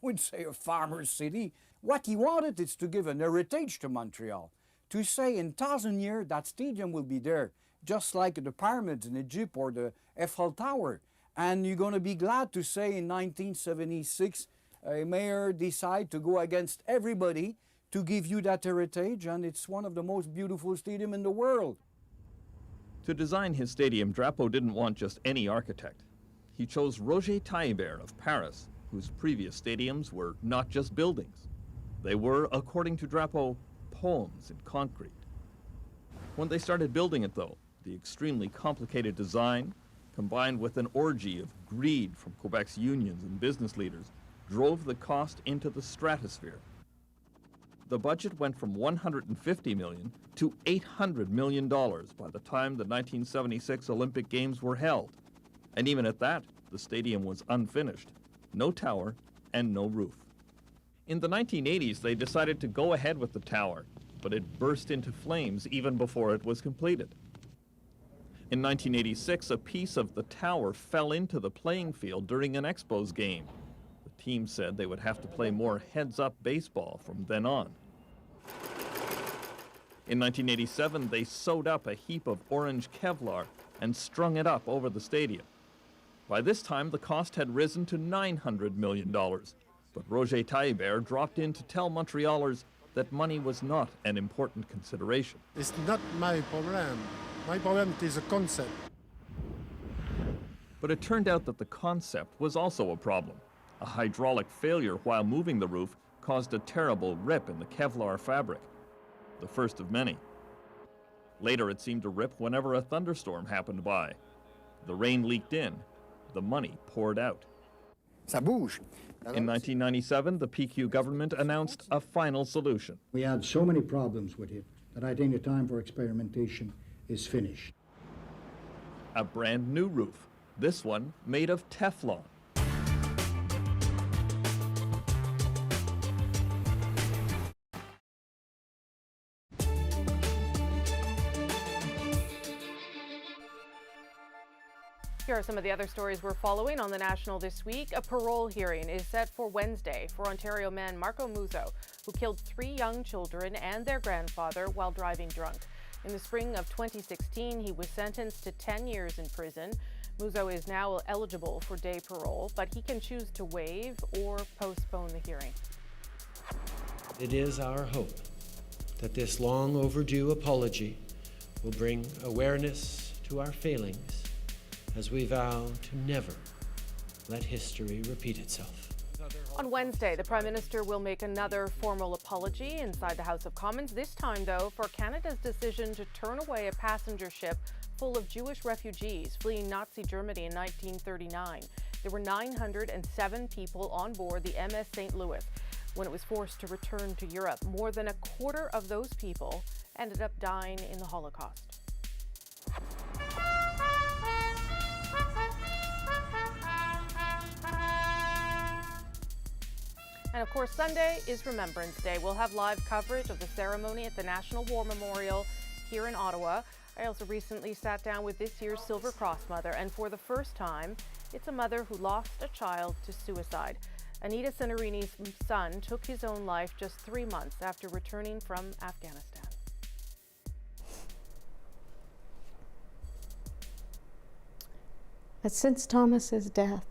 wouldn't say a farmer's city. What he wanted is to give an heritage to Montreal, to say in 1,000 years that stadium will be there, just like the pyramids in Egypt or the Eiffel Tower. And you're going to be glad to say in 1976, a mayor decided to go against everybody to give you that heritage, and it's one of the most beautiful stadiums in the world. To design his stadium, Drapeau didn't want just any architect. He chose Roger Taillibert of Paris, whose previous stadiums were not just buildings. They were, according to Drapeau, poems in concrete. When they started building it, though, the extremely complicated design, combined with an orgy of greed from Quebec's unions and business leaders, drove the cost into the stratosphere. The budget went from $150 million to $800 million by the time the 1976 Olympic Games were held. And even at that, the stadium was unfinished. No tower and no roof. In the 1980s, they decided to go ahead with the tower, but it burst into flames even before it was completed. In 1986, a piece of the tower fell into the playing field during an Expos game. The team said they would have to play more heads-up baseball from then on. In 1987, they sewed up a heap of orange Kevlar and strung it up over the stadium. By this time, the cost had risen to $900 million, but Roger Taillibert dropped in to tell Montrealers that money was not an important consideration. It's not my problem. My problem is a concept. But it turned out that the concept was also a problem. A hydraulic failure while moving the roof caused a terrible rip in the Kevlar fabric, the first of many. Later, it seemed to rip whenever a thunderstorm happened by. The rain leaked in. The money poured out. Ça bouge. In 1997, the PQ government announced a final solution. We had so many problems with it that I think the time for experimentation is finished. A brand new roof, this one made of Teflon. Here are some of the other stories we're following on The National this week. A parole hearing is set for Wednesday for Ontario man Marco Muzo, who killed 3 young children and their grandfather while driving drunk. In the spring of 2016, he was sentenced to 10 years in prison. Muzo is now eligible for day parole, but he can choose to waive or postpone the hearing. It is our hope that this long overdue apology will bring awareness to our failings as we vow to never let history repeat itself. On Wednesday, the Prime Minister will make another formal apology inside the House of Commons, this time, though, for Canada's decision to turn away a passenger ship full of Jewish refugees fleeing Nazi Germany in 1939. There were 907 people on board the MS St. Louis when it was forced to return to Europe. More than a quarter of those people ended up dying in the Holocaust. And of course, Sunday is Remembrance Day. We'll have live coverage of the ceremony at the National War Memorial here in Ottawa. I also recently sat down with this year's Silver Cross mother, and for the first time, it's a mother who lost a child to suicide. Anita Cinerini's son took his own life just 3 months after returning from Afghanistan. But since Thomas's death,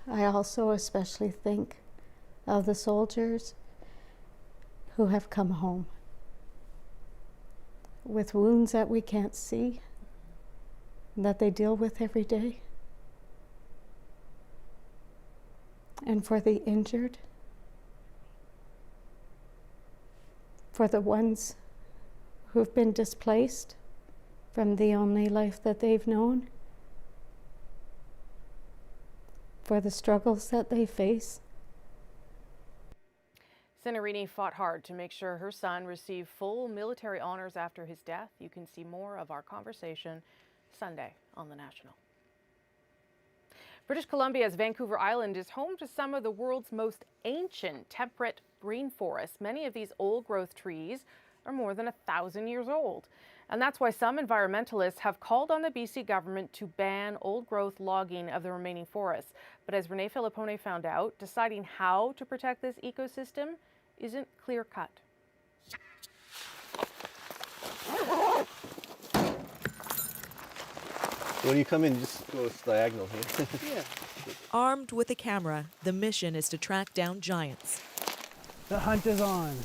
I also especially think of the soldiers who have come home with wounds that we can't see, that they deal with every day. And for the injured, for the ones who've been displaced from the only life that they've known, for the struggles that they face. Cinerini fought hard to make sure her son received full military honors after his death. You can see more of our conversation Sunday on The National. British Columbia's Vancouver Island is home to some of the world's most ancient temperate rainforests. Many of these old-growth trees are more than 1,000 years old. And that's why some environmentalists have called on the BC government to ban old-growth logging of the remaining forests. But as Renee Filippone found out, deciding how to protect this ecosystem isn't clear-cut. When you come in, just go diagonal here. Yeah. Armed with a camera, the mission is to track down giants. The hunt is on.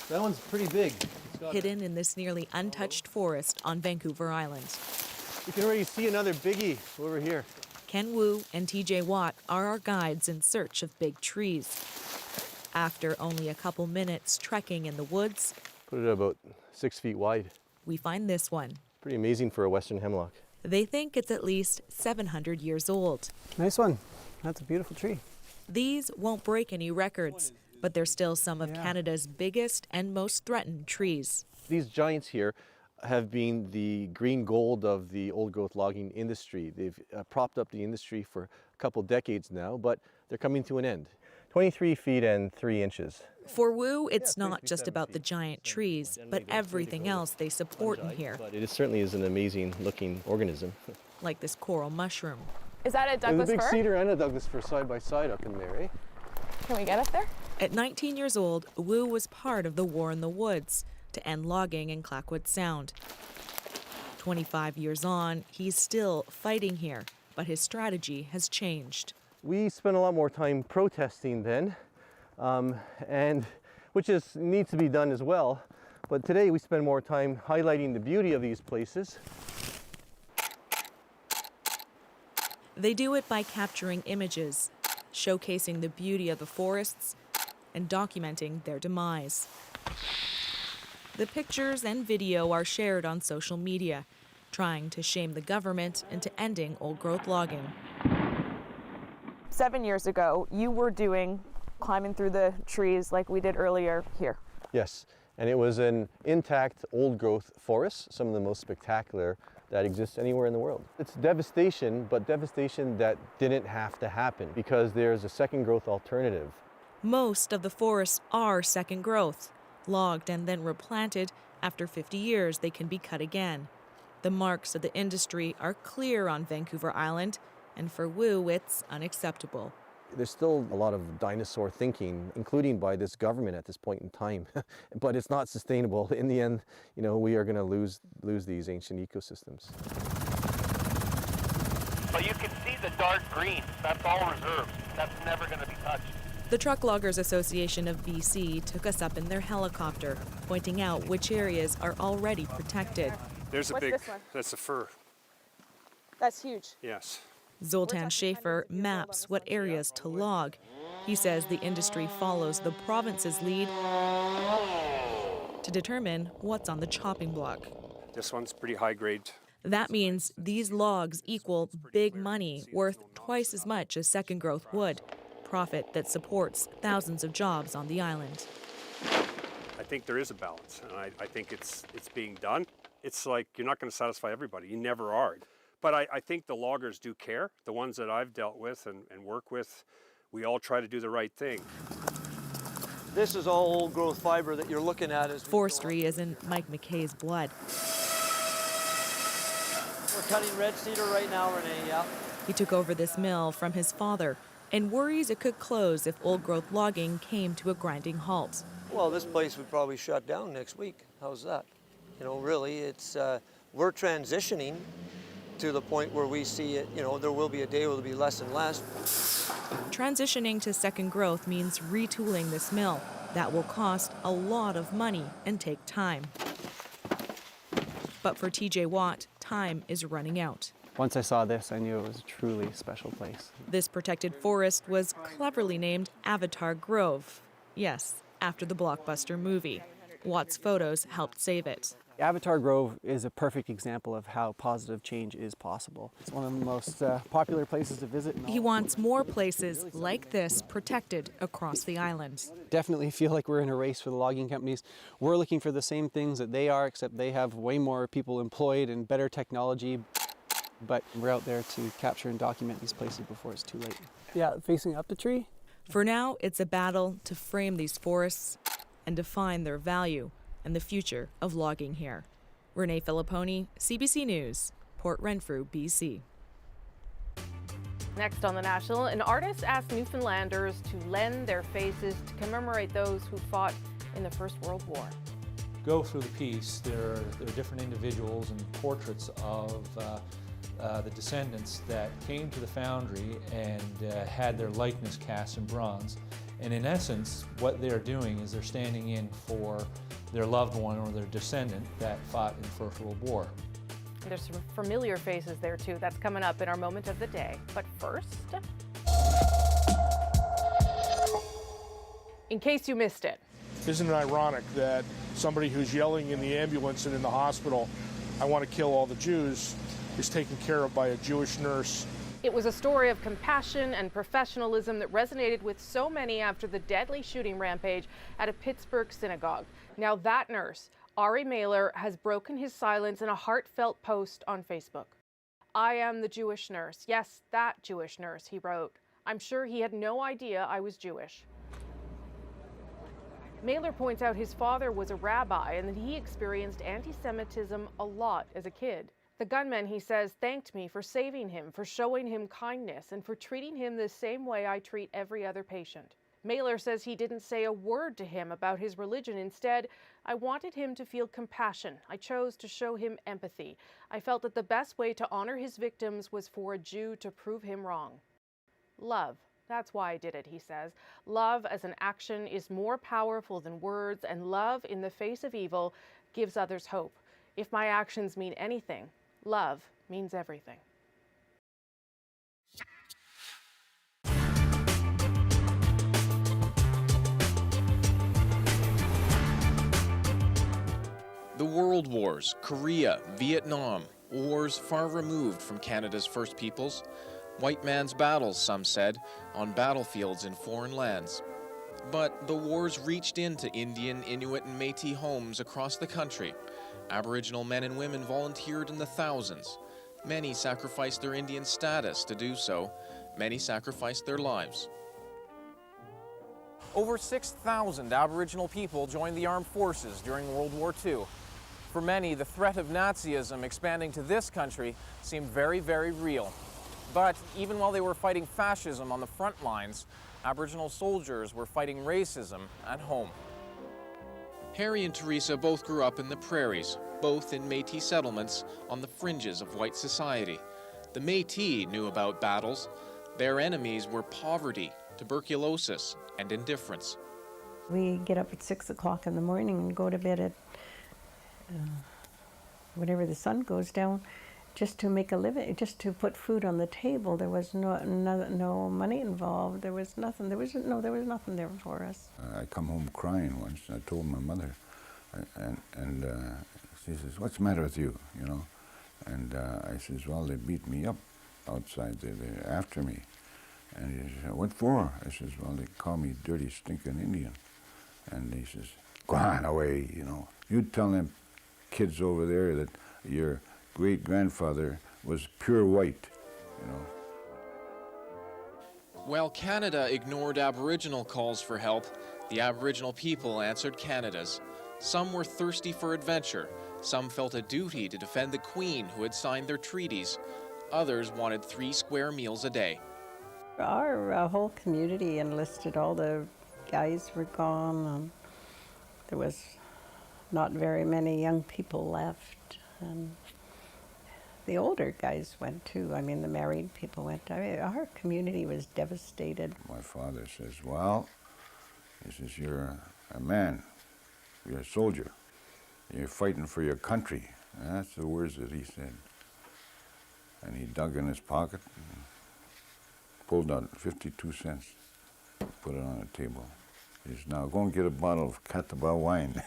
That one's pretty big. Hidden in this nearly untouched forest on Vancouver Island. You can already see another biggie over here. Ken Wu and TJ Watt are our guides in search of big trees. After only a couple minutes trekking in the woods, Put it about 6 feet wide. we find this one. Pretty amazing for a western hemlock. They think it's at least 700 years old. Nice one. That's a beautiful tree. These won't break any records, but they're still some of Canada's biggest and most threatened trees. These giants here have been the green gold of the old growth logging industry. They've propped up the industry for a couple decades now, but they're coming to an end. 23 feet and 3 inches. For Wu, it's not just about the giant trees, but everything else they support in here, But it certainly is an amazing looking organism. like this coral mushroom. Is that a Douglas There's a big fir? cedar and a Douglas fir side by side up in there, eh? Can we get up there? At 19 years old, Wu was part of the War in the Woods to end logging in Clackwood Sound. 25 years on, he's still fighting here, but his strategy has changed. We spent a lot more time protesting then, and which needs to be done as well. But today we spend more time highlighting the beauty of these places. They do it by capturing images, showcasing the beauty of the forests, and documenting their demise. The pictures and video are shared on social media, trying to shame the government into ending old-growth logging. 7 years ago, you were climbing through the trees like we did earlier here. Yes, and it was an intact old growth forest, some of the most spectacular that exists anywhere in the world. It's devastation, but devastation that didn't have to happen because there's a second growth alternative. Most of the forests are second growth. Logged and then replanted, after 50 years they can be cut again. The marks of the industry are clear on Vancouver Island, and for Wu, it's unacceptable. There's still a lot of dinosaur thinking, including by this government at this point in time, but it's not sustainable. In the end, we are going to lose these ancient ecosystems. but you can see the dark green. That's all reserved. That's never going to be touched. The Truck Loggers Association of BC took us up in their helicopter, pointing out which areas are already protected. There's What's this one? that's a fir. That's huge. Yes. Zoltan Schaefer maps what areas to log. He says the industry follows the province's lead to determine what's on the chopping block. This one's pretty high grade. That means these logs equal big money, worth twice as much as second growth wood, profit that supports thousands of jobs on the island. I think there is a balance, and I think it's being done. It's like you're not going to satisfy everybody. You never are. But I think the loggers do care. The ones that I've dealt with and work with, we all try to do the right thing. This is all old growth fiber that you're looking at. Forestry is in Mike McKay's blood. We're cutting red cedar right now, Renee, yeah. He took over this mill from his father and worries it could close if old growth logging came to a grinding halt. Well, this place would probably shut down next week. How's that? You know, really, it's we're transitioning to the point where we see it, you know, there will be a day where there'll be less and less. Transitioning to second growth means retooling this mill. That will cost a lot of money and take time. But for TJ Watt, time is running out. Once I saw this, I knew it was a truly special place. This protected forest was cleverly named Avatar Grove. Yes, after the blockbuster movie. Watt's photos helped save it. Avatar Grove is a perfect example of how positive change is possible. It's one of the most popular places to visit. He wants more places like this protected across the island. Definitely feel like we're in a race for the logging companies. We're looking for the same things that they are, except they have way more people employed and better technology. But we're out there to capture and document these places before it's too late. Yeah, facing up the tree. For now, it's a battle to frame these forests and define their value and the future of logging here. Renee Filipponi, CBC News, Port Renfrew, BC. Next on The National, an artist asked Newfoundlanders to lend their faces to commemorate those who fought in the First World War. Go through the piece, there are different individuals and portraits of the descendants that came to the foundry and had their likeness cast in bronze. And in essence, what they're doing is they're standing in for their loved one or their descendant that fought in the First World War. There's some familiar faces there too. That's coming up in our moment of the day. But first, in case you missed it. Isn't it ironic that somebody who's yelling in the ambulance and in the hospital, "I want to kill all the Jews," is taken care of by a Jewish nurse? It was a story of compassion and professionalism that resonated with so many after the deadly shooting rampage at a Pittsburgh synagogue. Now that nurse, Ari Mailer, has broken his silence in a heartfelt post on Facebook. "I am the Jewish nurse. Yes, that Jewish nurse," he wrote. "I'm sure he had no idea I was Jewish." Mailer points out his father was a rabbi and that he experienced anti-Semitism a lot as a kid. The gunman, he says, thanked me for saving him, for showing him kindness, and for treating him the same way I treat every other patient. Mailer says he didn't say a word to him about his religion. Instead, I wanted him to feel compassion. I chose to show him empathy. I felt that the best way to honor his victims was for a Jew to prove him wrong. Love. That's why I did it, he says. Love as an action is more powerful than words, and love in the face of evil gives others hope. If my actions mean anything, love means everything. The World Wars, Korea, Vietnam, wars far removed from Canada's First Peoples. White man's battles, some said, on battlefields in foreign lands. But the wars reached into Indian, Inuit, and Métis homes across the country. Aboriginal men and women volunteered in the thousands. Many sacrificed their Indian status to do so. Many sacrificed their lives. Over 6,000 Aboriginal people joined the armed forces during World War II. For many, the threat of Nazism expanding to this country seemed very, very real. But even while they were fighting fascism on the front lines, Aboriginal soldiers were fighting racism at home. Harry and Teresa both grew up in the prairies, both in Métis settlements on the fringes of white society. The Métis knew about battles. Their enemies were poverty, tuberculosis, and indifference. We get up at 6 o'clock in the morning and go to bed at whenever the sun goes down, just to make a living, just to put food on the table. There was no money involved. There was nothing. There was nothing there for us. I come home crying once. I told my mother, and she says, "What's the matter with you?" You know, and I says, "Well, they beat me up outside. They're after me." And he says, "What for?" I says, "Well, they call me dirty, stinking Indian." And he says, "Go on away, you know. You tell them kids over there that your great-grandfather was pure white, you know." While Canada ignored Aboriginal calls for help, the Aboriginal people answered Canada's. Some were thirsty for adventure. Some felt a duty to defend the Queen who had signed their treaties. Others wanted 3 square meals a day. Our whole community enlisted. All the guys were gone, and there was not very many young people left. And the older guys went too. I mean, the married people went. I mean, our community was devastated. My father says, "Well," he says, "you're a man, you're a soldier, you're fighting for your country." And that's the words that he said. And he dug in his pocket and pulled out 52 cents, put it on the table. He says, "Now go and get a bottle of Catawba wine."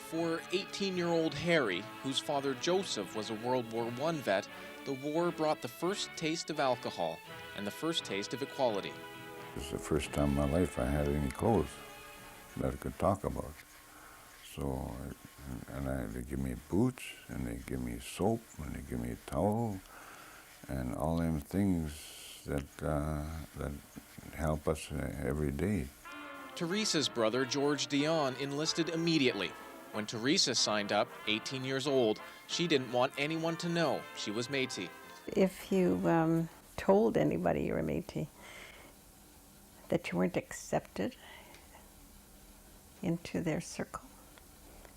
For 18-year-old Harry, whose father Joseph was a World War I vet, the war brought the first taste of alcohol and the first taste of equality. This is the first time in my life I had any clothes that I could talk about. So, they give me boots, and they give me soap, and they give me a towel, and all them things that help us every day. Teresa's brother, George Dion, enlisted immediately. When Teresa signed up, 18 years old, she didn't want anyone to know she was Métis. If you told anybody you were Métis, that you weren't accepted into their circle,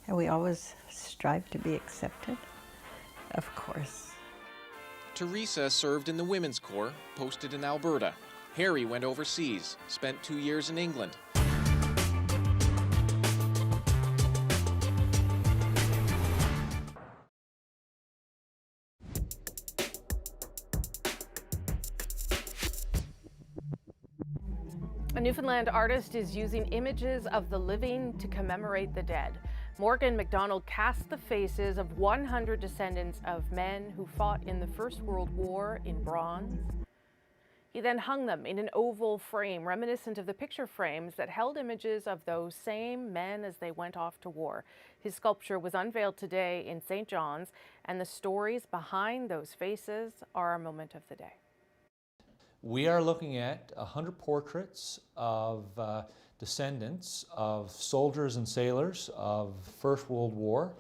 and we always strive to be accepted, of course. Teresa served in the Women's Corps, posted in Alberta. Harry went overseas, spent 2 years in England. A Newfoundland artist is using images of the living to commemorate the dead. Morgan MacDonald cast the faces of 100 descendants of men who fought in the First World War in bronze. He then hung them in an oval frame reminiscent of the picture frames that held images of those same men as they went off to war. His sculpture was unveiled today in St. John's, and the stories behind those faces are our moment of the day. We are looking at 100 portraits of descendants of soldiers and sailors of First World War.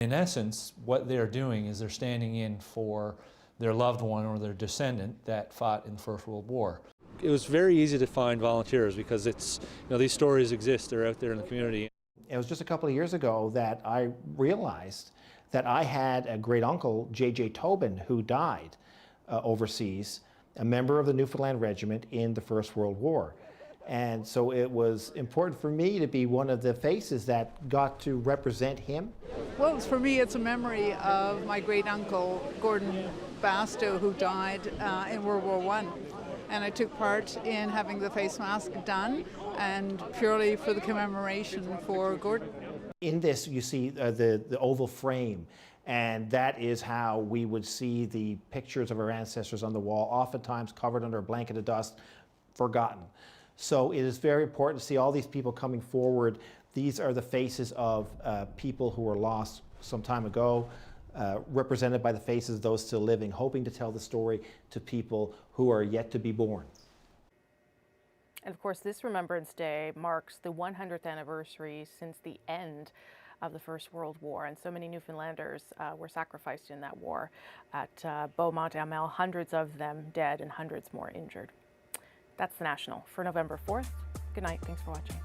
In essence, what they're doing is they're standing in for their loved one or their descendant that fought in the First World War. It was very easy to find volunteers because these stories exist, they're out there in the community. It was just a couple of years ago that I realized that I had a great uncle, J.J. Tobin, who died overseas, a member of the Newfoundland Regiment in the First World War. And so it was important for me to be one of the faces that got to represent him. Well, for me, it's a memory of my great uncle, Gordon Basto, who died in World War I. And I took part in having the face mask done, and purely for the commemoration for Gordon. In this, you see the oval frame, and that is how we would see the pictures of our ancestors on the wall, oftentimes covered under a blanket of dust, forgotten. So it is very important to see all these people coming forward. These are the faces of people who were lost some time ago, represented by the faces of those still living, hoping to tell the story to people who are yet to be born. And of course, this Remembrance Day marks the 100th anniversary since the end of the First World War, and so many Newfoundlanders were sacrificed in that war at Beaumont-Hamel, hundreds of them dead and hundreds more injured. That's the National for November 4th. Good night. Thanks for watching.